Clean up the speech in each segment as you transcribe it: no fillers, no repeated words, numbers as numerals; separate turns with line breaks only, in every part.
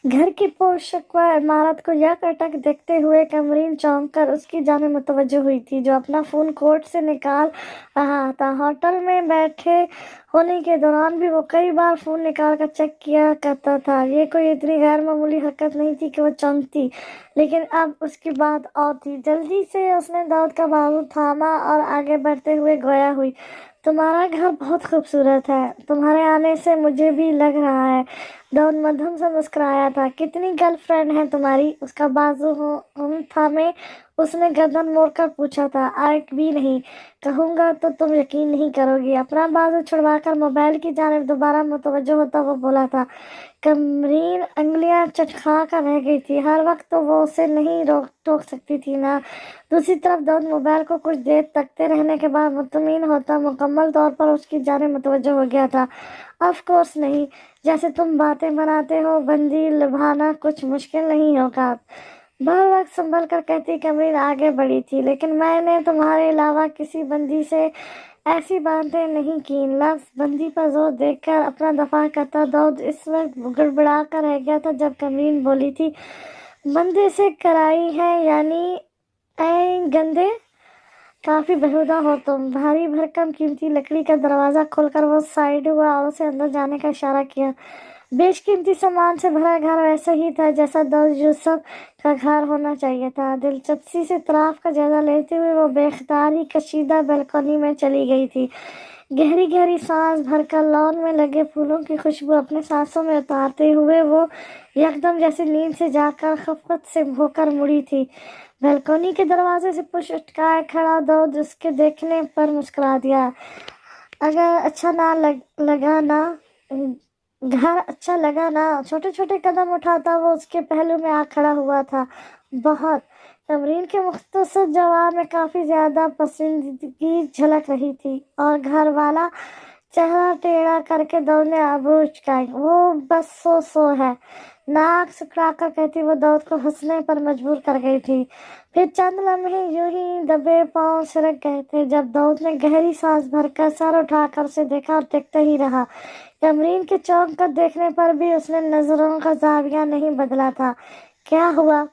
گھر کی پرشکوہ عمارت کو یکاٹک دیکھتے ہوئے کمرین چونک کر اس کی جانب متوجہ ہوئی تھی، جو اپنا فون کوٹ سے نکال رہا تھا۔ ہوٹل میں بیٹھے ہونے کے دوران بھی وہ کئی بار فون نکال کر چیک کیا کرتا تھا۔ یہ کوئی اتنی غیر معمولی حرکت نہیں تھی کہ وہ چونکتی، لیکن اب اس کی بات اور تھی۔ جلدی سے اس نے داؤد کا بازو تھاما اور آگے بڑھتے ہوئے گویا ہوئی، تمہارا گھر بہت خوبصورت ہے، تمہارے آنے سے مجھے بھی لگ رہا ہے۔ داؤد مدھم سے مسکرایا تھا۔ کتنی گرل فرینڈ ہیں تمہاری؟ اس کا بازو تھامے اس نے گردن موڑ کر پوچھا تھا۔ ایک بھی نہیں، کہوں گا تو تم یقین نہیں کرو گی۔ اپنا بازو چھڑوا کر موبائل کی جانب دوبارہ متوجہ ہوتا وہ بولا تھا۔ کمرین انگلیاں چٹکا کر رہ گئی تھی۔ ہر وقت تو وہ اسے نہیں ٹوک سکتی تھی نا۔ دوسری طرف داؤد موبائل کو کچھ دیر تکتے رہنے کے بعد مطمئن ہوتا مکمل طور پر اس کی جانب متوجہ ہو گیا تھا۔ آف کورس نہیں، جیسے تم باتیں بناتے ہو بندی نبھانا کچھ مشکل نہیں ہوگا، بہت وقت سنبھل کر کہتی کمرین آگے بڑھی تھی۔ لیکن میں نے تمہارے علاوہ کسی بندی سے ایسی باتیں نہیں کی۔ لفظ بندی پر زور دے کر اپنا دفاع کرتا داؤد اس وقت گڑبڑا کر رہ گیا تھا جب کمرین بولی تھی، بندے سے کرائی ہے یعنی؟ اے گندے، کافی بیہودہ ہو تم۔ بھاری بھرکم قیمتی لکڑی کا دروازہ کھول کر وہ سائیڈ ہوا اور اسے اندر جانے کا اشارہ کیا۔ بیش قیمتی سامان سے بھرا گھر ویسا ہی تھا جیسا داؤد یوسف کا گھر ہونا چاہیے تھا۔ دلچسپی سے اطراف کا جائزہ لیتے ہوئے وہ بے اختیار ہی کشیدہ بالکنی میں چلی گئی تھی۔ گہری گہری سانس بھر کر لان میں لگے پھولوں کی خوشبو اپنے سانسوں میں اتارتے ہوئے وہ یکدم جیسے نیند سے جاگ کر خفت سے ہو کر مڑی تھی۔ بالکنی کے دروازے سے پشت اٹکائے کھڑا داؤد اس کے دیکھنے پر مسکرا دیا۔ اگر اچھا نہ لگا نا، گھر اچھا لگا نا؟ چھوٹے چھوٹے قدم اٹھاتا وہ اس کے پہلو میں آ کھڑا ہوا تھا۔ بہت۔ کمرین کے مختصر جواب میں کافی زیادہ پسندیدگی جھلک رہی تھی، اور گھر والا چہرہ ٹیڑھا کر کے داؤد نے ابرو اچکائی۔ وہ بس سو ہے، ناک سکڑا کر کہتی وہ داؤد کو ہنسنے پر مجبور کر گئی تھی۔ پھر چند لمحے یوں ہی دبے پاؤں سرک گئے تھے جب داؤد نے گہری سانس بھر کر سر اٹھا کر اسے دیکھا اور دیکھتا ہی رہا۔ کمرین کے چونک کر دیکھنے پر بھی اس نے نظروں کا زاویہ نہیں بدلا تھا۔ کیا ہوا؟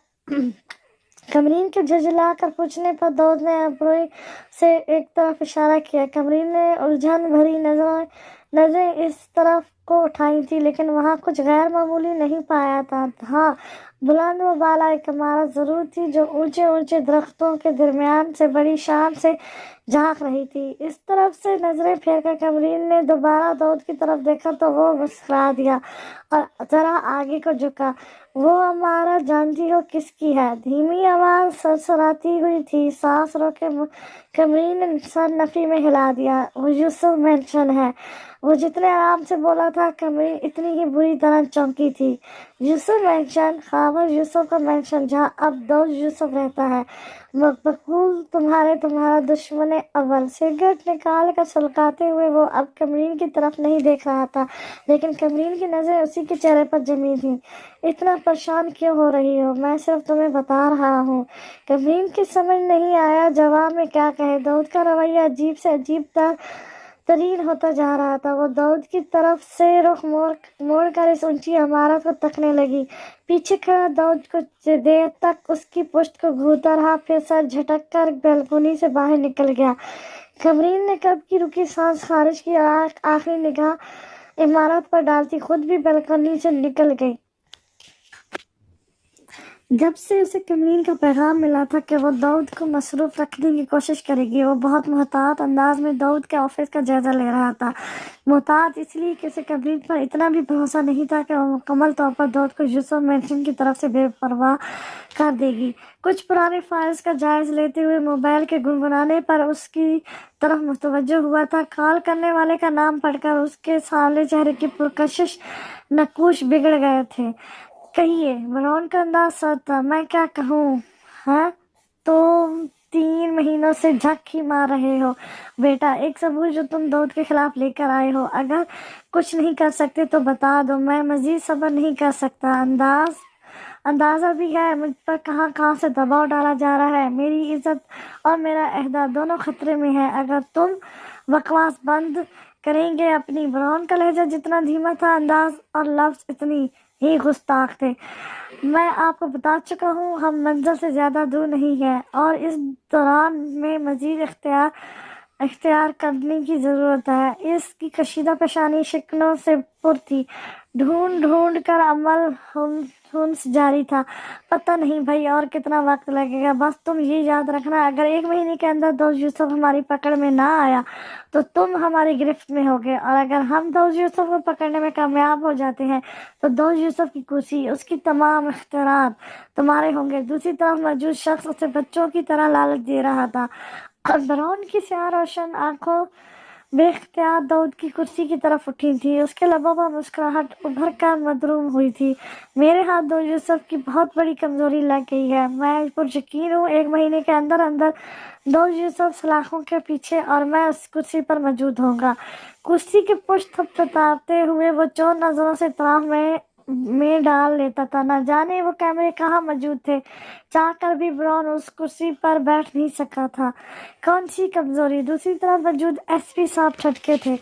کمرین کے جھجلا کر پوچھنے پر داؤد نے ابروی سے ایک طرف اشارہ کیا۔ کمرین نے الجھن بھری نظریں اس طرف کو اٹھائی تھی، لیکن وہاں کچھ غیر معمولی نہیں پایا تھا۔ ہاں، بلند و بالا ایک عمارت ضرور تھی جو اونچے اونچے درختوں کے درمیان سے بڑی شان سے جھانک رہی تھی۔ اس طرف سے نظریں پھیر کر کمرین نے دوبارہ داؤد کی طرف دیکھا تو وہ مسکرا دیا اور ذرا آگے کو جھکا۔ وہ عمارت جانتی ہو کس کی ہے؟ دھیمی آواز سرسراتی ہوئی تھی۔ سانس روکے کمرین نے سر نفی میں ہلا دیا۔ وہ یوسف مینشن ہے۔ وہ جتنے آرام سے بولا تھا کمرین اتنی ہی بری طرح چونکی تھی۔ یوسف مینشن؟ خاور یوسف کا مینشن جہاں اب داؤد یوسف رہتا ہے؟ بقول تمہارا دشمن اول۔ سگریٹ نکال کر سلگاتے ہوئے وہ اب کمرین کی طرف نہیں دیکھ رہا تھا، لیکن کمرین کی نظریں اسی کے چہرے پر جمی تھیں۔ اتنا پریشان کیوں ہو رہی ہو؟ میں صرف تمہیں بتا رہا ہوں۔ کمرین کی سمجھ نہیں آیا جواب میں کیا کہے۔ داؤد کا رویہ عجیب سے عجیب ترین ہوتا جا رہا تھا۔ وہ داؤد کی طرف سے رخ موڑ کر اس اونچی عمارت کو تکنے لگی۔ پیچھے کھڑا داؤد کچھ دیر تک اس کی پشت کو گھورتا رہا، پھر سر جھٹک کر بالکنی سے باہر نکل گیا۔ کمرین نے کب کی رکی سانس خارج کی اور آخری نگاہ عمارت پر ڈالتی خود بھی بالکنی سے نکل گئی۔ جب سے اسے کمرین کا پیغام ملا تھا کہ وہ داؤد کو مصروف رکھنے کی کوشش کرے گی، وہ بہت محتاط انداز میں داؤد کے آفس کا جائزہ لے رہا تھا۔ محتاط اس لیے کہ اسے کمرین پر اتنا بھی بھروسہ نہیں تھا کہ وہ مکمل طور پر داؤد کو یوسف مینشن کی طرف سے بے پرواہ کر دے گی۔ کچھ پرانی فائلز کا جائزہ لیتے ہوئے موبائل کے گنگنانے پر اس کی طرف متوجہ ہوا تھا۔ کال کرنے والے کا نام پڑھ کر اس کے سانولے چہرے کی پرکشش نقوش بگڑ گئے تھے۔ کہیے، برون کا انداز سرد تھا۔ میں کیا کہوں؟ ہاں، تم 3 مہینوں سے جھک ہی مار رہے ہو بیٹا، ایک ثبوت جو تم داؤد کے خلاف لے کر آئے ہو۔ اگر کچھ نہیں کر سکتے تو بتا دو، میں مزید صبر نہیں کر سکتا۔ اندازہ بھی ہے مجھ پر کہاں سے دباؤ ڈالا جا رہا ہے۔ میری عزت اور میرا عہدہ دونوں خطرے میں ہیں۔ اگر تم بکواس بند کریں گے اپنی۔ برون کا لہجہ جتنا دھیما تھا، انداز اور لفظ اتنی ہی گستاخ تھے۔ میں آپ کو بتا چکا ہوں ہم منزل سے زیادہ دور نہیں ہیں اور اس دوران میں مزید اختیار کرنے کی ضرورت ہے۔ اس کی کشیدہ پیشانی شکلوں سے پر تھی، ڈھونڈ کر عمل ہنس جاری تھا۔ پتہ نہیں بھائی اور کتنا وقت لگے گا، بس تم یہ یاد رکھنا اگر 1 مہینے کے اندر دوست یوسف ہماری پکڑ میں نہ آیا تو تم ہماری گرفت میں ہوگے، اور اگر ہم دوست یوسف کو پکڑنے میں کامیاب ہو جاتے ہیں تو دوست یوسف کی کرسی، اس کی تمام اختیارات تمہارے ہوں گے۔ دوسری طرف موجود شخص اسے بچوں کی طرح لالچ دے رہا تھا۔ براؤن کی سیاہ روشن آنکھوں بے اختیار داؤد کی کرسی کی طرف اٹھی تھی، اس کے لبوں پر مسکراہٹ ابھر کر مدروم ہوئی تھی۔ میرے ہاتھ دوست یوسف کی بہت بڑی کمزوری لگ گئی ہے، میں پر یقین ہوں 1 مہینے کے اندر دوست یوسف سلاخوں کے پیچھے اور میں اس کرسی پر موجود ہوں گا۔ کرسی کی پشت تھپتھپاتے ہوئے وہ چور نظروں سے اطراف میں ڈال لیتا تھا، نہ جانے وہ کیمرے کہاں موجود تھے۔ چاہ کر بھی براؤن اس کرسی پر بیٹھ نہیں سکا تھا۔ کون سی کمزوری؟ دوسری طرف موجود ایس پی صاحب ٹھٹکے تھے۔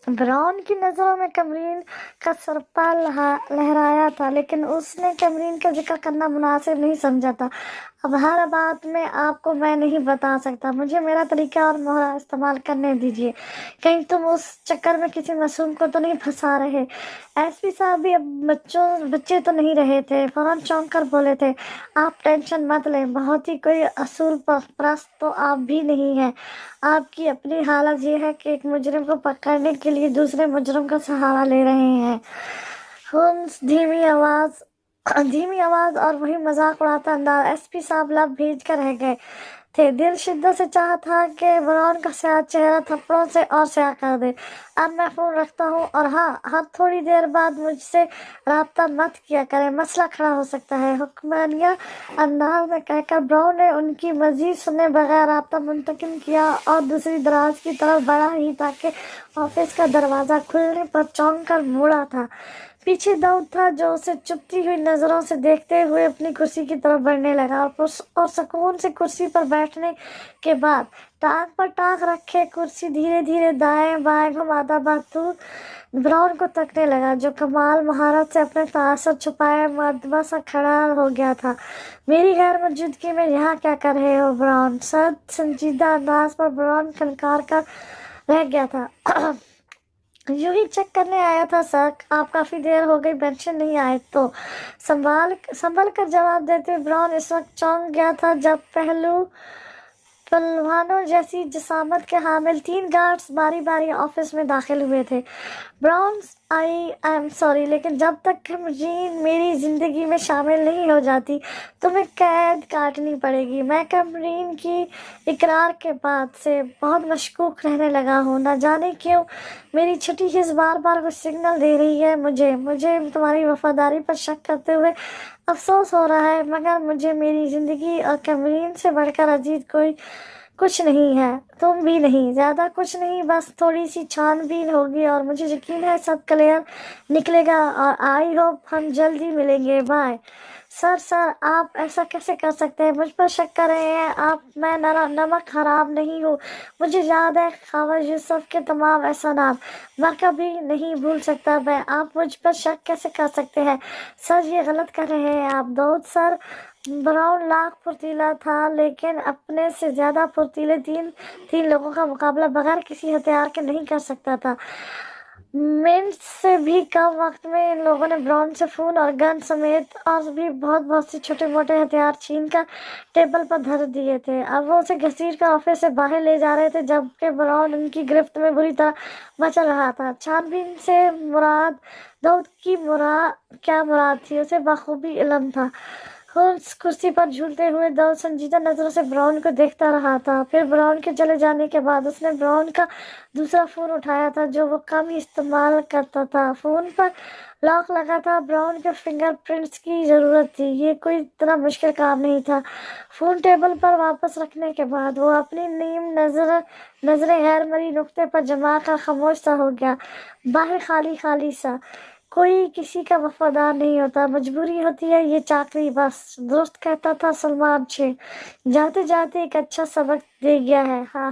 براؤن کی نظروں میں کمرین کا سرپا لہرایا تھا، لیکن اس نے کمرین کا ذکر کرنا مناسب نہیں سمجھا تھا۔ اب ہر بات میں آپ کو میں نہیں بتا سکتا، مجھے میرا طریقہ اور مہرہ استعمال کرنے دیجیے، کہیں تم اس چکر میں کسی معصوم کو تو نہیں پھنسا رہے۔ ایس پی صاحب بھی اب بچے تو نہیں رہے تھے، فوراً چونک کر بولے تھے، آپ ٹینشن مت لیں، بہت ہی کوئی اصول پرست تو آپ بھی نہیں ہیں۔ آپ کی اپنی حالت یہ ہے کہ ایک مجرم کو پکڑنے کے لیے دوسرے مجرم کا سہارا لے رہے ہیں۔ ہنس، دھیمی آواز اور وہی مذاق اڑاتا انداز۔ ایس پی صاحب لب بھیج کر رہ گئے تھے، دل شدت سے چاہا تھا کہ براؤن کا سیاہ چہرہ تھپڑوں سے اور سیاہ کر دے۔ اب میں فون رکھتا ہوں، اور ہاں، ہر تھوڑی دیر بعد مجھ سے رابطہ مت کیا کریں، مسئلہ کھڑا ہو سکتا ہے۔ حکمرانیہ انداز میں کہہ کر براؤن نے ان کی مزید سنے بغیر رابطہ منتقل کیا اور دوسری دراز کی طرف بڑھا ہی تاکہ آفس کا دروازہ کھلنے پر چونک کر مڑا تھا۔ پیچھے داؤد تھا جو اسے چپتی ہوئی نظروں سے دیکھتے ہوئے اپنی کرسی کی طرف بڑھنے لگا، اور سکون سے کرسی پر بیٹھنے کے بعد ٹانگ پر ٹانگ رکھے کرسی دھیرے دھیرے دائیں بائیں گھماتا بہتر براؤن کو تکنے لگا، جو کمال مہارت سے اپنے تاثر چھپائے مدبہ سا کھڑا ہو گیا تھا۔ میری غیر موجودگی میں یہاں کیا کر رہے ہو براؤن؟ سرد سنجیدہ انداز پر براؤن کھنکار کر رہ گیا تھا۔ یوں ہی چیک کرنے آیا تھا سر، آپ کافی دیر ہو گئی پینشن نہیں آئے تو۔ سنبھل کر جواب دیتے ہوئے براؤن اس وقت چونک گیا تھا جب پہلوانوں جیسی جسامت کے حامل 3 گارڈز باری باری آفس میں داخل ہوئے تھے۔ براؤن، آئی ایم سوری، لیکن جب تک کمرین میری زندگی میں شامل نہیں ہو جاتی تمہیں قید کاٹنی پڑے گی۔ میں کمرین کی اقرار کے بعد سے بہت مشکوک رہنے لگا ہوں، نہ جانے کیوں میری چھٹی حس بار بار کچھ سگنل دے رہی ہے۔ مجھے تمہاری وفاداری پر شک کرتے ہوئے افسوس ہو رہا ہے، مگر مجھے میری زندگی اور کمرین سے بڑھ کر عزیز کوئی کچھ نہیں ہے، تم بھی نہیں، زیادہ کچھ نہیں، بس تھوڑی سی چھان بین ہوگی اور مجھے یقین ہے سب کلیئر نکلے گا، اور آئی ہوپ ہم جلد ہی ملیں گے، بائے۔ سر، آپ ایسا کیسے کر سکتے ہیں؟ مجھ پر شک کر رہے ہیں آپ؟ میں نمک حرام نہیں ہوں، مجھے یاد ہے خواجہ یوسف کے تمام احسانات، میں کبھی نہیں بھول سکتا میں۔ آپ مجھ پر شک کیسے کر سکتے ہیں؟ سر، یہ غلط کر رہے ہیں آپ۔ داؤد سر، براؤن لاکھ پھرتیلا تھا، لیکن اپنے سے زیادہ پھرتیلے تین لوگوں کا مقابلہ بغیر کسی ہتھیار کے نہیں کر سکتا تھا۔ منٹ سے بھی کم وقت میں ان لوگوں نے براؤن سے فون اور گن سمیت اور بھی بہت سے چھوٹے موٹے ہتھیار چھین کر ٹیبل پر دھر دیے تھے۔ اب وہ اسے گھسیٹ کر آفس سے باہر لے جا رہے تھے، جبکہ براؤن ان کی گرفت میں بری طرح مچل رہا تھا۔ چھان بین سے مراد داؤد کی کیا مراد تھی اسے بخوبی علم تھا۔ ہنس کرسی پر جھولتے ہوئے داؤد سنجیدہ نظروں سے براؤن کو دیکھتا رہا تھا۔ پھر براؤن کے چلے جانے کے بعد اس نے براؤن کا دوسرا فون اٹھایا تھا جو وہ کم ہی استعمال کرتا تھا۔ فون پر لاک لگا تھا، براؤن کے فنگر پرنٹس کی ضرورت تھی، یہ کوئی اتنا مشکل کام نہیں تھا۔ فون ٹیبل پر واپس رکھنے کے بعد وہ اپنی نیم نظریں غیر مرئی نقطے پر جما کر خاموش سا ہو گیا۔ باہر خالی سا، کوئی کسی کا وفادار نہیں ہوتا، مجبوری ہوتی ہے یہ چاکری، بس۔ درست کہتا تھا سلمان 6 جاتے جاتے ایک اچھا سبق دے گیا ہے، ہاں۔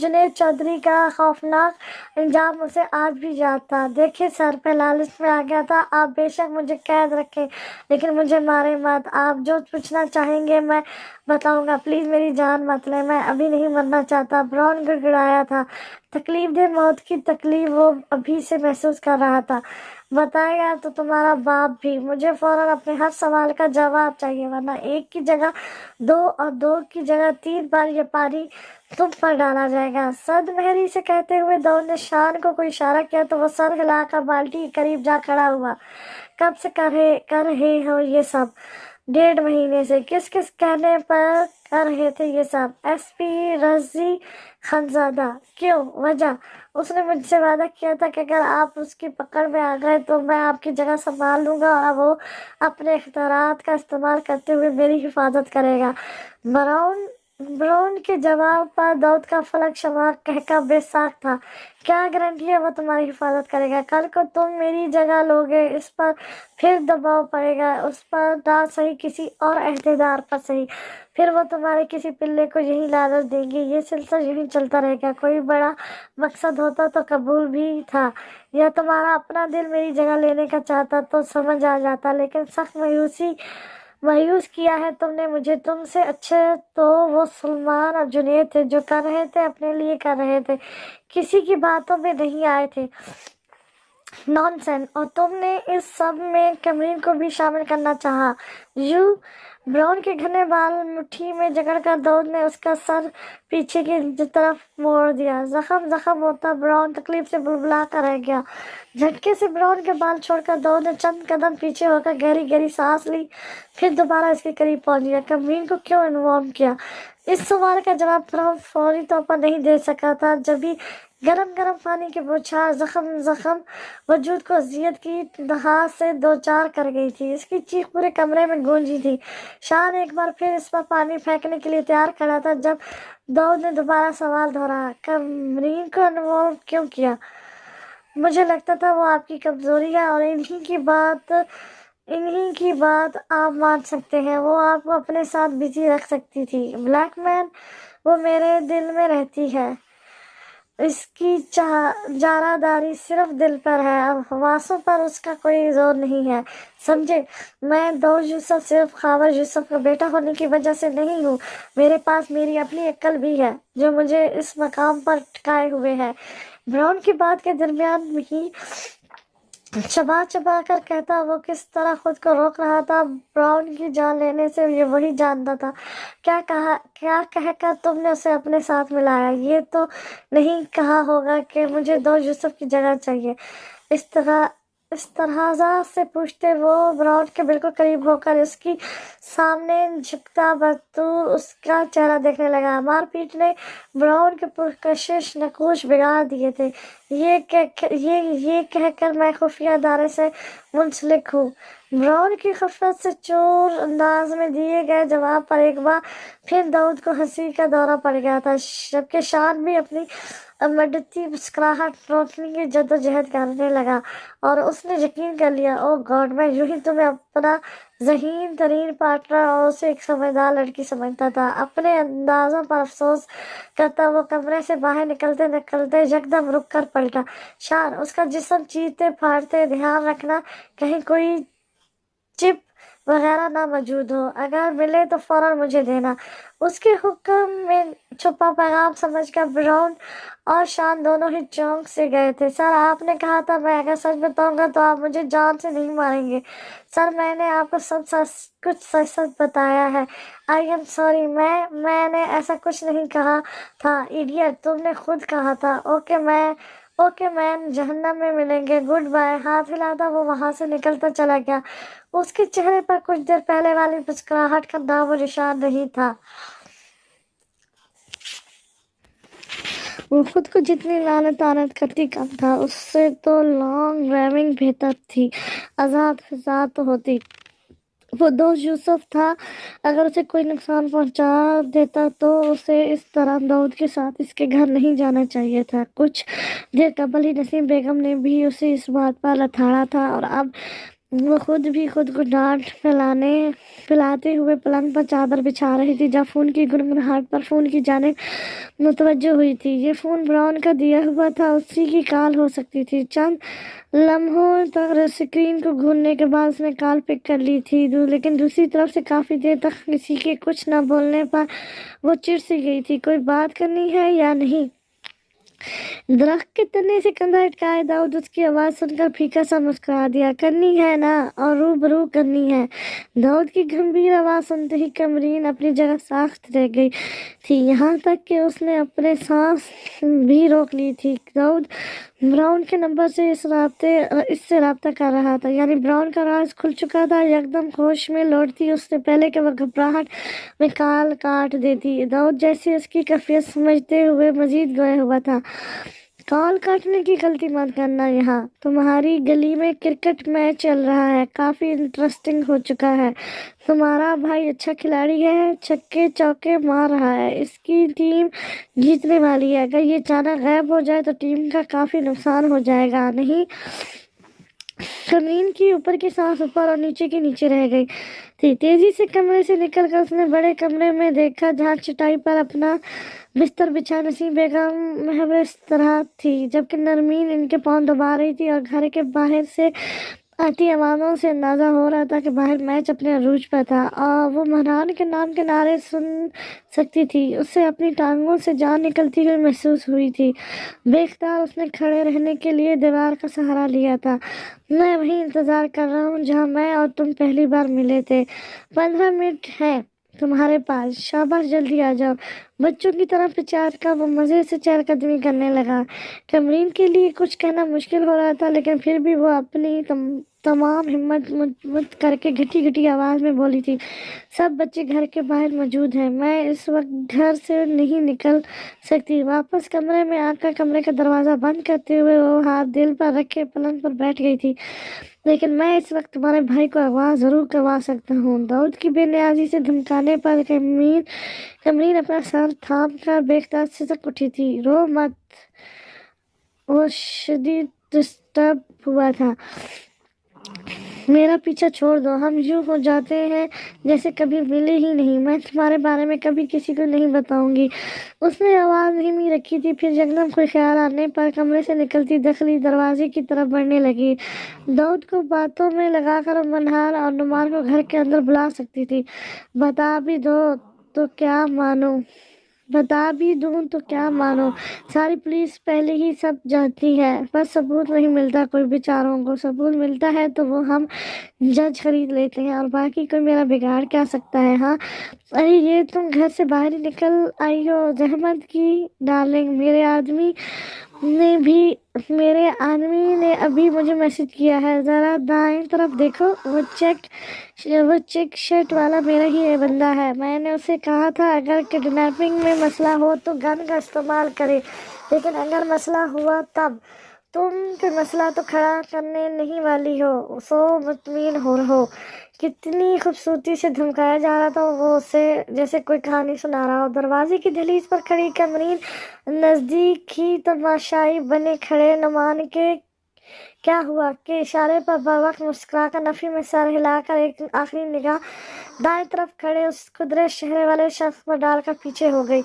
جنید چودھری کا خوفناک انجام اسے آج بھی یاد تھا۔ دیکھیے سر، پہ لالچ میں آ گیا تھا۔ آپ بے شک مجھے قید رکھیں لیکن مجھے مارے مت۔ آپ جو پوچھنا چاہیں گے میں بتاؤں گا، پلیز میری جان مت لیں، میں ابھی نہیں مرنا چاہتا۔ براؤن گڑ گڑایا تھا۔ تکلیف دہ موت کی تکلیف وہ ابھی سے محسوس کر رہا تھا۔ بتائے گا تو تمہارا باپ بھی۔ مجھے فوراً اپنے ہر سوال کا جواب چاہیے، ورنہ ایک کی جگہ 2 اور 2 کی جگہ 3 بار یہ پانی تم پر ڈالا جائے گا۔ صد مہری سے کہتے ہوئے داؤد نے شان کو کوئی اشارہ کیا تو وہ سر ہلا کر بالٹی کے قریب جا کھڑا ہوا۔ کب سے کر رہے ہو یہ سب؟ 1.5 مہینے سے۔ کس کہنے پر کر رہے تھے یہ سب؟ ایس پی رضی خانزادہ۔ کیوں؟ وجہ؟ اس نے مجھ سے وعدہ کیا تھا کہ اگر آپ اس کی پکڑ میں آ گئے تو میں آپ کی جگہ سنبھال لوں گا اور وہ اپنے اختیارات کا استعمال کرتے ہوئے میری حفاظت کرے گا۔ براؤن کے جواب پر داؤد کا فلک شمار کہکا بے ساکھ تھا۔ کیا گارنٹی ہے وہ تمہاری حفاظت کرے گا؟ کل کو تم میری جگہ لوگے، اس پر پھر دباؤ پڑے گا، اس پر نہ صحیح کسی اور عہدیدار پر صحیح، پھر وہ تمہارے کسی پلے کو یہی لالچ دیں گے، یہ سلسلہ یہی چلتا رہے گا۔ کوئی بڑا مقصد ہوتا تو قبول بھی تھا، یا تمہارا اپنا دل میری جگہ لینے کا چاہتا تو سمجھ آ جاتا، لیکن سخت مایوس کیا ہے تم نے مجھے۔ تم سے اچھے تو وہ سلمان اور جنید تھے، جو کر رہے تھے اپنے لیے کر رہے تھے، کسی کی باتوں میں نہیں آئے تھے۔ نان سینس! اور تم نے اس سب میں کمرین کو بھی شامل کرنا چاہا۔ براؤن کے گھنے بال مٹھی میں جکڑ کر داؤد نے اس کا سر پیچھے کی طرف موڑ دیا۔ زخم ہوتا۔ براؤن تکلیف سے بلبلا کر رہ گیا۔ جھٹکے سے براؤن کے بال چھوڑ کر داؤد نے چند قدم پیچھے ہو کر گہری سانس لی، پھر دوبارہ اس کے قریب پہنچ گیا۔ کمرین کو کیوں انوالو کیا؟ اس سوال کا جواب براؤن فوری طور پر نہیں دے سکا تھا، جبھی گرم پانی کی بوچھار زخم وجود کو اذیت کی دہا سے دوچار کر گئی تھی۔ اس کی چیخ پورے کمرے میں گونجی تھی۔ شان ایک بار پھر اس پر پانی پھینکنے کے لیے تیار کھڑا تھا جب داؤد نے دوبارہ سوال دہرایا، کمرین کو انوالو کیوں کیا؟ مجھے لگتا تھا وہ آپ کی کمزوری ہے اور انہی کی بات آپ مان سکتے ہیں، وہ آپ کو اپنے ساتھ بزی رکھ سکتی تھی۔ بلیک مین! وہ میرے دل میں رہتی ہے، اس کی جارحداری صرف دل پر ہے، حواسوں پر اس کا کوئی زور نہیں ہے، سمجھے؟ میں داؤد یوسف صرف خاور یوسف کا بیٹا ہونے کی وجہ سے نہیں ہوں، میرے پاس میری اپنی عقل بھی ہے جو مجھے اس مقام پر ٹکائے ہوئے ہے۔ براؤن کی بات کے درمیان ہی چبا کر کہتا، وہ کس طرح خود کو روک رہا تھا براؤن کی جان لینے سے، یہ وہی جانتا تھا۔ کیا کہہ کر تم نے اسے اپنے ساتھ ملایا؟ یہ تو نہیں کہا ہوگا کہ مجھے داؤد یوسف کی جگہ چاہیے؟ استحضاء سے پوچھتے وہ براؤن کے بالکل قریب ہو کر اس کی سامنے جھکتا بطور اس کا چہرہ دیکھنے لگا۔ مار پیٹ نے براؤن کے پرکشش نقوش بگاڑ دیے تھے۔ یہ کہہ کر میں خفیہ ادارے سے منسلک ہوں۔ براؤن کی خفت سے چور انداز میں دیے گئے جواب پر ایک بار پھر داؤد کو ہنسی کا دورہ پڑ گیا تھا، جبکہ شان بھی اپنی بڑھتی مسکراہٹ روکنے کی جدوجہد کرنے لگا، اور اس نے یقین کر لیا، او گاڈ، میں یوں ہی تمہیں اپنا ذہین ترین پارٹنر اور اسے ایک سمجھدار لڑکی سمجھتا تھا۔ اپنے اندازوں پر افسوس کرتا وہ کمرے سے باہر نکلتے یکدم رک کر پلٹا۔ شان! اس کا جسم چیرتے پھاڑتے، دھیان رکھنا کہیں کوئی چپ وغیرہ نہ موجود ہو، اگر ملے تو فوراً مجھے دینا۔ اس کے حکم میں چھپا پیغام سمجھ کر براؤن اور شان دونوں ہی چونک سے گئے تھے۔ سر، آپ نے کہا تھا میں اگر سچ بتاؤں گا تو آپ مجھے جان سے نہیں ماریں گے۔ سر، میں نے آپ کو سب کچھ سچ بتایا ہے۔ آئی ایم سوری، میں نے ایسا کچھ نہیں کہا تھا، ایڈیٹ، تم نے خود کہا تھا۔ اوکے مین، جہنم میں ملیں گے، گڈ بائے۔ ہاتھ ہلاتا وہ وہاں سے نکلتا چلا گیا۔ اس کے چہرے پر کچھ دیر پہلے والی مسکراہٹ کا نام و نشان نہیں تھا۔ وہ خود کو جتنی لعنت کرتی کم تھا، اس سے تو لانگ ڈرائیونگ بہتر تھی، آزاد فضا تو ہوتی۔ وہ دوست یوسف تھا، اگر اسے کوئی نقصان پہنچا دیتا تو اسے اس طرح داؤد کے ساتھ اس کے گھر نہیں جانا چاہیے تھا۔ کچھ دیر قبل ہی نسیم بیگم نے بھی اسے اس بات پر لتاڑا تھا، اور اب وہ خود بھی خود کو ڈانٹ پلاتے ہوئے پلنگ پر چادر بچھا رہی تھی جب فون کی گنگناہٹ پر فون کی جانب متوجہ ہوئی تھی۔ یہ فون براؤن کا دیا ہوا تھا، اسی کی کال ہو سکتی تھی۔ چند لمحوں تک اسکرین کو گھورنے کے بعد اس نے کال پک کر لی تھی، لیکن دوسری طرف سے کافی دیر تک کسی کے کچھ نہ بولنے پر وہ چڑ سی گئی تھی۔ کوئی بات کرنی ہے یا نہیں؟ درخت کے تنے سے کندھا اٹکائے داؤد اس کی آواز سن کر پھیکا سا مسکرا دیا۔ کرنی ہے نا، اور روبرو کرنی ہے۔ داؤد کی گمبھیر آواز سنتے ہی کمرین اپنی جگہ ساخت رہ گئی تھی، یہاں تک کہ اس نے اپنے سانس بھی روک لی تھی۔ داؤد براؤن کے نمبر سے اس سے رابطہ کر رہا تھا، یعنی براؤن کا راز کھل چکا تھا۔ یکدم ہوش میں لوٹتی اس سے پہلے کہ وہ گھبراہٹ میں کال کاٹ دیتی، داؤد جیسے اس کی کیفیت سمجھتے ہوئے مزید گویا ہوا تھا۔ کال کاٹنے کی غلطی مت کرنا، یہاں تمہاری گلی میں کرکٹ میچ چل رہا ہے، کافی انٹرسٹنگ ہو چکا ہے۔ تمہارا بھائی اچھا کھلاڑی ہے، چھکے چوکے مار رہا ہے، اس کی ٹیم جیتنے والی ہے۔ اگر یہ اچانک غائب ہو جائے تو ٹیم کا کافی نقصان ہو جائے گا، نہیں؟ کمرین کی اوپر کی سانس اوپر اور نیچے کی نیچے رہ گئی تھی۔ تیزی سے کمرے سے نکل کر اس نے بڑے کمرے میں دیکھا جہاں چٹائی پر اپنا بستر بچھا نسیم بیگم محو استراحت تھی، جبکہ نرمین ان کے پاؤں دبا رہی تھی، اور گھر کے باہر سے آتی آوازوں سے اندازہ ہو رہا تھا کہ باہر میچ اپنے عروج پر تھا، اور وہ مہران کے نام کے نعرے سن سکتی تھی۔ اسے اپنی ٹانگوں سے جان نکلتی ہوئی محسوس ہوئی تھی۔ بے اختیار اس نے کھڑے رہنے کے لیے دیوار کا سہارا لیا تھا۔ میں وہیں انتظار کر رہا ہوں جہاں میں اور تم پہلی بار ملے تھے۔ 15 منٹ ہیں تمہارے پاس، شاباش جلدی آ جاؤ۔ بچوں کی طرح پچار کا وہ مزے سے چہل قدمی کرنے لگا۔ کمرین کے لیے کچھ کہنا مشکل ہو رہا تھا، لیکن پھر بھی وہ اپنی تمام ہمت مت کر کے گھٹی گھٹی آواز میں بولی تھی، سب بچے گھر کے باہر موجود ہیں، میں اس وقت گھر سے نہیں نکل سکتی۔ واپس کمرے میں آ کر کمرے کا دروازہ بند کرتے ہوئے وہ ہاتھ دل پر رکھے پلنگ پر بیٹھ گئی تھی۔ لیکن میں اس وقت تمہارے بھائی کو اغوا ضرور کروا سکتا ہوں۔ داؤد کی بے نیازی سے دھمکانے پر کمرین اپنا سر تھام کر بے اختیار سسک اٹھی تھی۔ رو مت، وہ شدید ڈسٹرب ہوا تھا۔ میرا پیچھا چھوڑ دو، ہم یوں ہو جاتے ہیں جیسے کبھی ملے ہی نہیں، میں تمہارے بارے میں کبھی کسی کو نہیں بتاؤں گی۔ اس نے آواز دھیمی رکھی تھی، پھر یکدم کوئی خیال آنے پر کمرے سے نکلتی داخلی دروازے کی طرف بڑھنے لگی۔ داؤد کو باتوں میں لگا کر منہار اور نمار کو گھر کے اندر بلا سکتی تھی۔ بتا بھی دوں تو کیا مانو، ساری پولیس پہلے ہی سب جانتی ہے، بس ثبوت نہیں ملتا کوئی بیچاروں کو، ثبوت ملتا ہے تو وہ ہم جج خرید لیتے ہیں، اور باقی کوئی میرا بگاڑ کیا سکتا ہے؟ ہاں ارے یہ تم گھر سے باہر ہی نکل آئی ہو، زحمت کی ڈارلنگ۔ میرے آدمی نے ابھی مجھے میسج کیا ہے، ذرا دائیں طرف دیکھو، وہ چیک شرٹ والا میرا ہی بندہ ہے۔ میں نے اسے کہا تھا اگر کڈنیپنگ میں مسئلہ ہو تو گن کا استعمال کرے، لیکن اگر مسئلہ ہوا تب تم کوئی مسئلہ تو کھڑا کرنے نہیں والی ہو، سو مطمئن ہو رہو۔ کتنی خوبصورتی سے دھمکایا جا رہا تھا وہ اسے، جیسے کوئی کہانی سنا رہا ہو۔ دروازے کی دہلیز پر کھڑی کمرین نزدیک ہی تماشائی بنے کھڑے، نعمان کے کیا ہوا کے اشارے پر بروقت مسکرا کر نفی میں سر ہلا کر ایک آخری نگاہ دائیں طرف کھڑے اس قدرت چہرے والے شخص پر ڈال کر پیچھے ہو گئی۔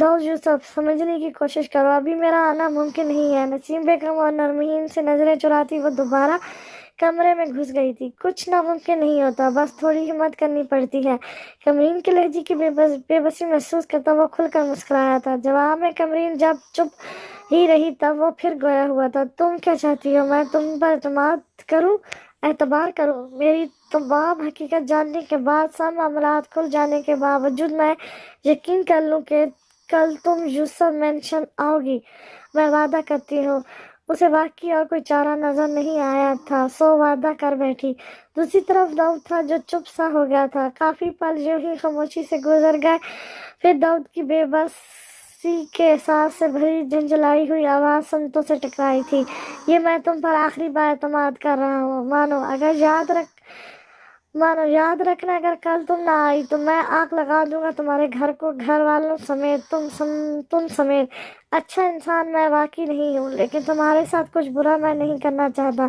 داؤد یوسف، سمجھنے کی کوشش کرو، ابھی میرا آنا ممکن نہیں ہے۔ نسیم بیگم اور نرمین سے نظریں چراتی وہ دوبارہ کمرے میں گھس گئی تھی۔ کچھ ناممکن نہیں ہوتا، بس تھوڑی ہمت کرنی پڑتی ہے۔ کمرین کے لہجے کی بے بسی محسوس کرتا وہ کھل کر مسکرایا تھا۔ جواب میں کمرین جب چپ ہی رہی تب وہ پھر گویا ہوا تھا، تم کیا چاہتی ہو؟ میں تم پر اعتبار کروں؟ میری تمام حقیقت جاننے کے بعد، سب معاملات کھل جانے کے باوجود میں یقین کر لوں کہ کل تم یوسف مینشن آؤ گی؟ میں وعدہ کرتی ہوں۔ اسے واقعی اور کوئی چارہ نظر نہیں آیا تھا، سو وعدہ کر بیٹھی۔ دوسری طرف داؤد تھا جو چپ سا ہو گیا تھا۔ کافی پل یوں ہی خاموشی سے گزر گئے، پھر داؤد کی بے بسی کے احساس سے بھری جھنجھلائی ہوئی آواز سمتوں سے ٹکرائی تھی، یہ میں تم پر آخری بار اعتماد کر رہا ہوں، یاد رکھنا اگر کل تم نہ آئی تو میں آگ لگا دوں گا تمہارے گھر کو، گھر والوں سمیت، تم سمیت۔ اچھا انسان میں واقعی نہیں ہوں، لیکن تمہارے ساتھ کچھ برا میں نہیں کرنا چاہتا۔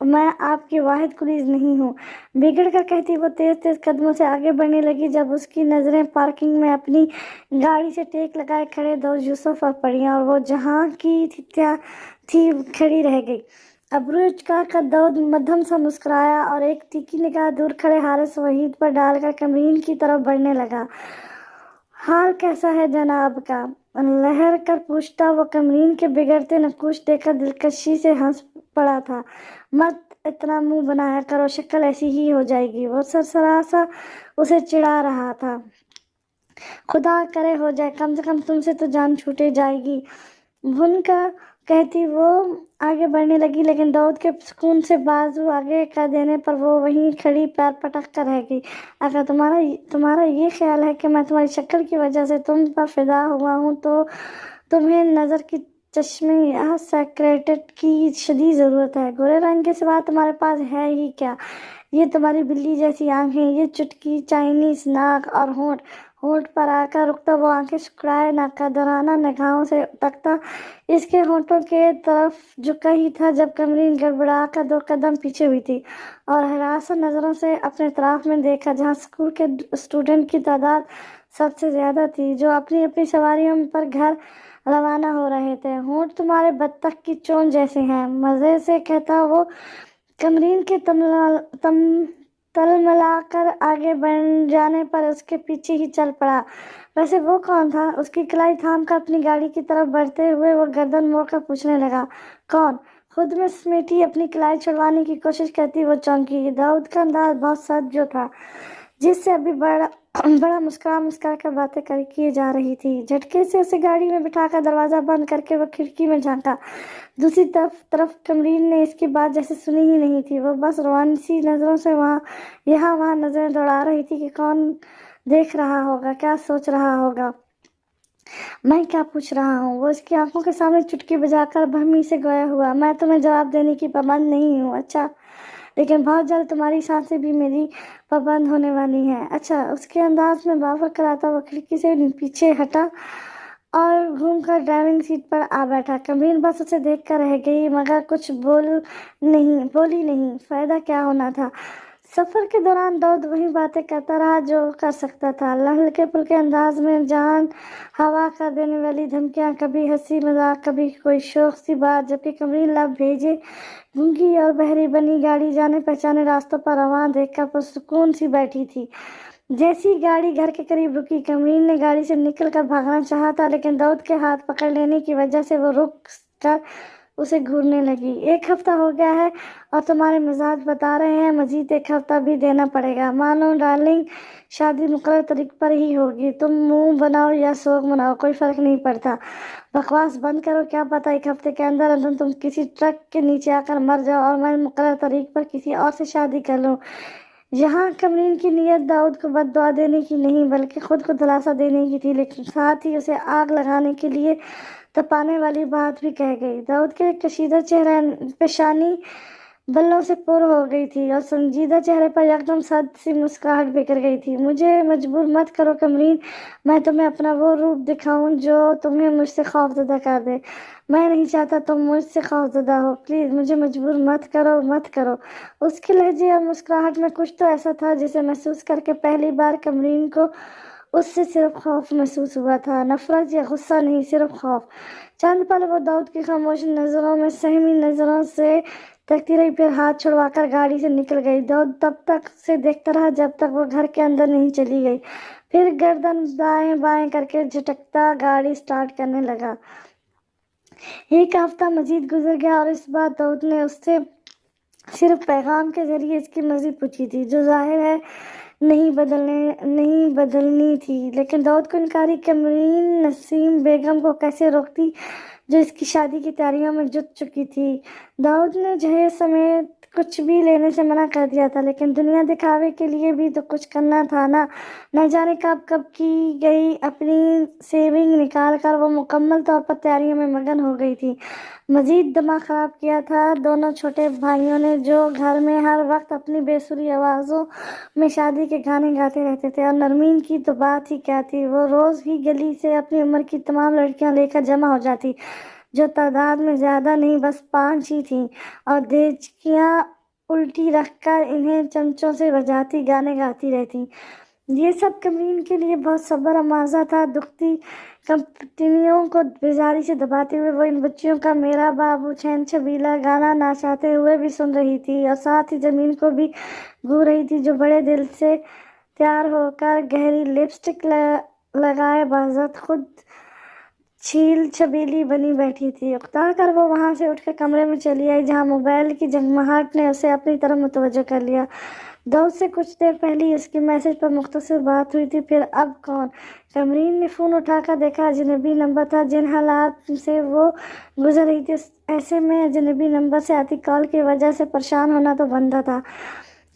میں آپ کی واحد گریز نہیں ہوں، بگڑ کر کہتی وہ تیز تیز قدموں سے آگے بڑھنے لگی۔ جب اس کی نظریں پارکنگ میں اپنی گاڑی سے ٹیک لگائے کھڑے دو یوسف پر پڑیں اور وہ جہاں کی تھی کھڑی رہ گئی۔ ابرو اچکا کر داؤد مدھم سا مسکرایا اور ایک تیکھی نگاہ دور کھڑے حارث وحید پر ڈال کر کمرین کی طرف بڑھنے لگا۔ حال کیسا ہے جناب کا؟ لہر کر پوچھتا۔ وہ کمرین کے بگڑتے نقوش دیکھ کر دلکشی سے ہنس پڑا تھا۔ مت اتنا منہ بنایا کرو، شکل ایسی ہی ہو جائے گی۔ وہ سرسرا سا اسے چڑھا رہا تھا۔ خدا کرے ہو جائے، کم سے کم تم سے تو جان چھوٹے جائے گی، بھن کر کہتی وہ آگے بڑھنے لگی، لیکن داؤد کے سکون سے بازو آگے کر دینے پر وہ وہیں کھڑی پیر پٹک کر رہ گئی۔ اگر تمہارا یہ خیال ہے کہ میں تمہاری شکل کی وجہ سے تم پر فدا ہوا ہوں تو تمہیں نظر کی چشمے یا سیکریٹٹ کی شدید ضرورت ہے۔ گورے رنگ کے سوا تمہارے پاس ہے ہی کیا؟ یہ تمہاری بلی جیسی آنکھیں، یہ چٹکی چائنیز ناک اور ہونٹ پر آ کر رکتا وہ آنکھیں سکڑائے ناقدرانہ نگاہوں سے تکتا اس کے ہونٹوں کے طرف جھکا ہی تھا جب کمرین گڑبڑا کر 2 قدم پیچھے ہوئی تھی اور حراسان نظروں سے اپنے اطراف میں دیکھا، جہاں اسکول کے اسٹوڈنٹ کی تعداد سب سے زیادہ تھی، جو اپنی اپنی سواریوں پر گھر روانہ ہو رہے تھے۔ ہونٹ تمہارے بطخ کی چونچ جیسے ہیں، مزے سے کہتا وہ کمرین کے تلملا کر آگے بڑھ جانے پر اس کے پیچھے ہی چل پڑا۔ ویسے وہ کون تھا؟ اس کی کلائی تھام کر اپنی گاڑی کی طرف بڑھتے ہوئے وہ گردن موڑ کر پوچھنے لگا۔ کون؟ خود میں سمیٹی اپنی کلائی چھڑوانے کی کوشش کرتی وہ چونکی۔ داؤد کا انداز بہت سخت جو تھا، جس سے ابھی بڑا مسکرا کر باتیں کیے جا رہی تھی۔ جھٹکے سے اسے گاڑی میں بٹھا کر دروازہ بند کر کے وہ کھڑکی میں جھانکا۔ دوسری طرف کمرین نے اس کی بات جیسے سنی ہی نہیں تھی۔ وہ بس روانی سی نظروں سے یہاں وہاں نظریں دوڑا رہی تھی کہ کون دیکھ رہا ہوگا، کیا سوچ رہا ہوگا، میں کیا پوچھ رہا ہوں۔ وہ اس کی آنکھوں کے سامنے چٹکی بجا کر بہمی سے گویا ہوا۔ میں تمہیں جواب دینے کی پابند نہیں ہوں۔ اچھا، لیکن بہت جلد تمہاری سانسیں بھی میری پابند ہونے والی ہیں۔ اچھا، اس کے انداز میں بافر کراتا وہ کھڑکی سے پیچھے ہٹا اور گھوم کر ڈرائیونگ سیٹ پر آ بیٹھا۔ کمرین بس اسے دیکھ کر رہ گئی مگر کچھ بولی نہیں۔ فائدہ کیا ہونا تھا؟ سفر کے دوران داؤد وہی باتیں کرتا رہا جو کر سکتا تھا، ہلکے پھلکے انداز میں جان ہوا کر دینے والی دھمکیاں، کبھی ہنسی مذاق، کبھی کوئی شوق سی بات، جبکہ کمرین لب بھیجے گونگی اور بہری بنی گاڑی جانے پہچانے راستوں پر رواں دیکھ کر پرسکون سی بیٹھی تھی۔ جیسی گاڑی گھر کے قریب رکی، کمرین نے گاڑی سے نکل کر بھاگنا چاہا تھا، لیکن داؤد کے ہاتھ پکڑ لینے کی وجہ سے وہ رک کر اسے گھورنے لگی۔ 1 ہفتہ ہو گیا ہے اور تمہارے مزاج بتا رہے ہیں مزید 1 ہفتہ بھی دینا پڑے گا۔ مانو ڈارلنگ، شادی مقررہ تاریخ پر ہی ہوگی، تم منہ بناؤ یا سوگ مناؤ، کوئی فرق نہیں پڑتا۔ بکواس بند کرو، کیا پتہ 1 ہفتے کے اندر تم کسی ٹرک کے نیچے آ کر مر جاؤ اور میں مقررہ تاریخ پر کسی اور سے شادی کر لوں۔ یہاں کمرین کی نیت داؤد کو بد دعا دینے کی نہیں بلکہ خود کو دلاسا دینے کی تھی، لیکن ساتھ ہی اسے آگ لگانے کے لیے تپانے والی بات بھی کہہ گئی۔ داؤد کے کشیدہ چہرہ پیشانی بلوں سے پر ہو گئی تھی اور سنجیدہ چہرے پر یکدم سرد سی مسکراہٹ بکھر گئی تھی۔ مجھے مجبور مت کرو کمرین، میں تمہیں اپنا وہ روپ دکھاؤں جو تمہیں مجھ سے خوفزدہ کر دے۔ میں نہیں چاہتا تم مجھ سے خوفزدہ ہو، پلیز مجھے مجبور مت کرو۔ اس کے لہجے اور مسکراہٹ میں کچھ تو ایسا تھا جسے محسوس کر کے پہلی بار کمرین کو اس سے صرف خوف محسوس ہوا تھا، نفرت یا غصہ نہیں، صرف خوف۔ چند پل وہ داؤد کی خاموش نظروں میں سہمی نظروں سے تکتی رہی، پھر ہاتھ چھڑوا کر گاڑی سے نکل گئی۔ داؤد تب تک اسے دیکھتا رہا جب تک وہ گھر کے اندر نہیں چلی گئی، پھر گردن دائیں بائیں کر کے جھٹکتا گاڑی سٹارٹ کرنے لگا۔ 1 ہفتہ مزید گزر گیا اور اس بار داؤد نے اس سے صرف پیغام کے ذریعے اس کی مرضی پوچھی تھی، جو ظاہر ہے نہیں بدلنی تھی، لیکن داؤد کو انکاری کمرین نسیم بیگم کو کیسے روکتی جو اس کی شادی کی تیاریوں میں جٹ چکی تھی۔ داؤد نے جہیز سمیت کچھ بھی لینے سے منع کر دیا تھا، لیکن دنیا دکھاوے کے لیے بھی تو کچھ کرنا تھا نا۔ نہ جانے کب کی گئی اپنی سیونگ نکال کر وہ مکمل طور پر تیاریوں میں مگن ہو گئی تھی۔ مزید دماغ خراب کیا تھا دونوں چھوٹے بھائیوں نے، جو گھر میں ہر وقت اپنی بے سری آوازوں میں شادی کے گانے گاتے رہتے تھے، اور نرمین کی تو بات ہی کیا تھی، وہ روز ہی گلی سے اپنی عمر کی تمام لڑکیاں لے کر جمع ہو جاتی، جو تعداد میں زیادہ نہیں بس 5 ہی تھیں، اور دیچکیاں الٹی رکھ کر انہیں چمچوں سے بجاتی گانے گاتی رہتی۔ یہ سب کمرین کے لیے بہت صبر آموزہ تھا۔ دکھتی کمپنیوں کو بیزاری سے دباتے ہوئے وہ ان بچیوں کا میرا بابو چین چھبیلا گانا نہ چاہتے ہوئے بھی سن رہی تھی، اور ساتھ ہی زمین کو بھی گو رہی تھی، جو بڑے دل سے تیار ہو کر گہری لپسٹک لگائے باضابط خود چھیل چھبیلی بنی بیٹھی تھی۔ اکتا کر وہ وہاں سے اٹھ کر کمرے میں چلی آئی، جہاں موبائل کی جگمگاہٹ نے اسے اپنی طرف متوجہ کر لیا۔ داؤد سے کچھ دیر پہلے ہی اس کی میسج پر مختصر بات ہوئی تھی، پھر اب کون؟ کمرین نے فون اٹھا کر دیکھا، اجنبی نمبر تھا۔ جن حالات سے وہ گزر رہی تھی ایسے میں اجنبی نمبر سے آتی کال کی وجہ سے پریشان ہونا تو بنتا تھا۔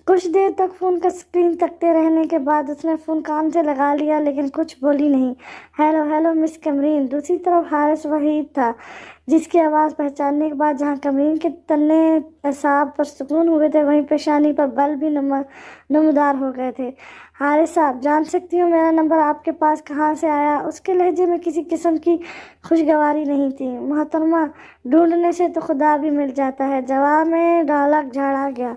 کچھ دیر تک فون کا اسکرین تکتے رہنے کے بعد اس نے فون کان سے لگا لیا، لیکن کچھ بولی نہیں۔ ہیلو ہیلو مس کمرین۔ دوسری طرف حارث وحید تھا، جس کی آواز پہچاننے کے بعد جہاں کمرین کے تنے اعصاب پر سکون ہوئے تھے، وہیں پیشانی پر بل بھی نمودار ہو گئے تھے۔ حارث صاحب، جان سکتی ہوں میرا نمبر آپ کے پاس کہاں سے آیا؟ اس کے لہجے میں کسی قسم کی خوشگواری نہیں تھی۔ محترمہ، ڈھونڈنے سے تو خدا بھی مل جاتا ہے، جواب میں ڈھولک جھاڑا گیا۔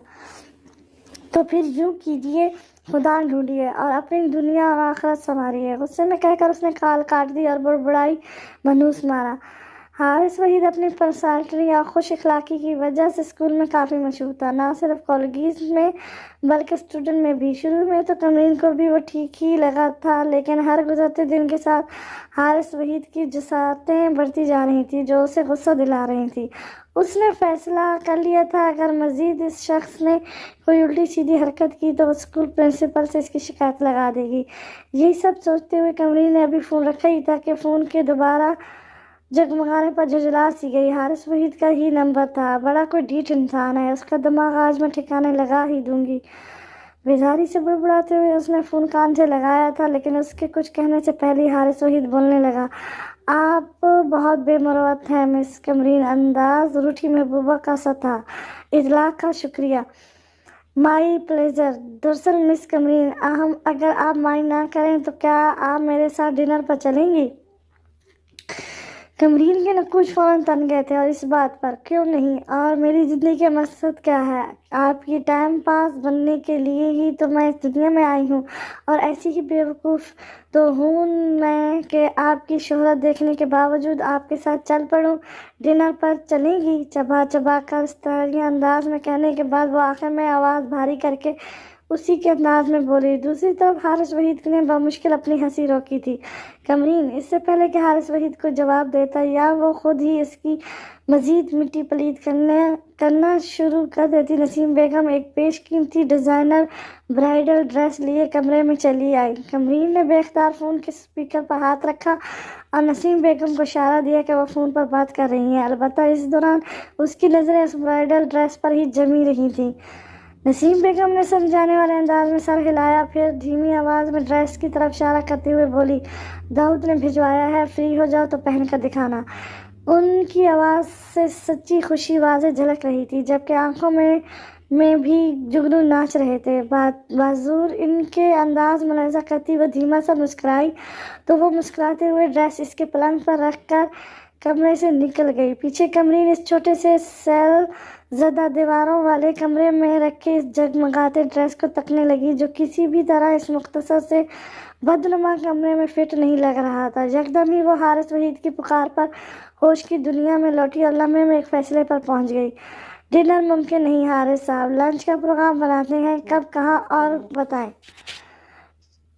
تو پھر یوں کیجیے، خدا ڈھونڈیے اور اپنی دنیا اور آخرت سنواریے۔ غصے میں کہہ کر اس نے کال کاٹ دی اور بڑبڑائی بھنوس مارا۔ حارث وحید اپنی پرسنالٹی اور خوش اخلاقی کی وجہ سے اسکول میں کافی مشہور تھا، نہ صرف کالجز میں بلکہ اسٹوڈنٹ میں بھی۔ شروع میں تو کمرین کو بھی وہ ٹھیک ہی لگا تھا، لیکن ہر گزرتے دن کے ساتھ حارث وحید کی جسارتیں بڑھتی جا رہی تھیں، جو اسے غصہ دلا رہی تھیں۔ اس نے فیصلہ کر لیا تھا اگر مزید اس شخص نے کوئی الٹی سیدھی حرکت کی تو وہ اسکول پرنسپل سے اس کی شکایت لگا دے گی۔ یہی سب سوچتے ہوئے کمرین نے ابھی فون رکھا ہی تھا کہ فون کے دوبارہ جگمگانے پر جھجلا سی گئی۔ حارث وحید کا ہی نمبر تھا۔ بڑا کوئی ڈھیٹ انسان ہے، اس کا دماغ آج میں ٹھکانے لگا ہی دوں گی۔ بیزاری سے بڑبڑاتے ہوئے اس نے فون کان سے لگایا تھا، لیکن اس کے کچھ کہنے سے پہلے حارث وحید بولنے لگا۔ آپ بہت بے مروت ہیں مس کمرین۔ انداز روٹھی محبوبہ کا سا تھا۔ اطلاع کا شکریہ۔ مائی پلیزر۔ دراصل مس کمرین، اگر آپ مائنڈ نہ کریں تو کیا آپ میرے ساتھ ڈنر پر چلیں گی؟ کمرین کے نقوش فوراً تن گئے تھے، اور اس بات پر کیوں نہیں؟ اور میری زندگی کا مقصد کیا ہے؟ آپ کی ٹائم پاس بننے کے لیے ہی تو میں اس دنیا میں آئی ہوں، اور ایسی ہی بیوقوف تو ہوں میں کہ آپ کی شہرت دیکھنے کے باوجود آپ کے ساتھ چل پڑوں۔ ڈنر پر چلیں گی؟ چبا چبا کر استحریہ انداز میں کہنے کے بعد وہ آخر میں آواز بھاری کر کے اسی کے انداز میں بولی۔ دوسری طرف حارث وحید نے بمشکل اپنی ہنسی روکی تھی۔ کمرین، اس سے پہلے کہ حارث وحید کو جواب دیتا یا وہ خود ہی اس کی مزید مٹی پلید کرنا شروع کر دیتی، نسیم بیگم ایک بیش قیمتی ڈیزائنر برائڈل ڈریس لیے کمرے میں چلی آئی۔ کمرین نے بے اختیار فون کے اسپیکر پر ہاتھ رکھا اور نسیم بیگم کو اشارہ دیا کہ وہ فون پر بات کر رہی ہیں، البتہ اس دوران اس کی نظریں اس برائڈل ڈریس پر ہی جمی رہی تھیں۔ نسیم بیگم نے سمجھانے والے انداز میں سر ہلایا، پھر دھیمی آواز میں ڈریس کی طرف اشارہ کرتے ہوئے بولی، داؤد نے بھجوایا ہے، فری ہو جاؤ تو پہن کر دکھانا۔ ان کی آواز سے سچی خوشی واضح جھلک رہی تھی، جبکہ آنکھوں میں بھی جگنو ناچ رہے تھے۔ بازور ان کے انداز ملاحظہ کرتی وہ دھیما سا مسکرائی تو وہ مسکراتے ہوئے ڈریس اس کے پلنگ پر رکھ کر کمرے سے نکل گئی۔ پیچھے کمرین اس چھوٹے سے سیل زدہ دیواروں والے کمرے میں رکھے اس جگمگاتے ڈریس کو تکنے لگی، جو کسی بھی طرح اس مختصر سے بدنما کمرے میں فٹ نہیں لگ رہا تھا۔ یکدم ہی وہ حارث وحید کی پکار پر ہوش کی دنیا میں لوٹی اور لمحے میں ایک فیصلے پر پہنچ گئی۔ ڈنر ممکن نہیں حارث صاحب، لنچ کا پروگرام بناتے ہیں، کب، کہاں اور بتائیں۔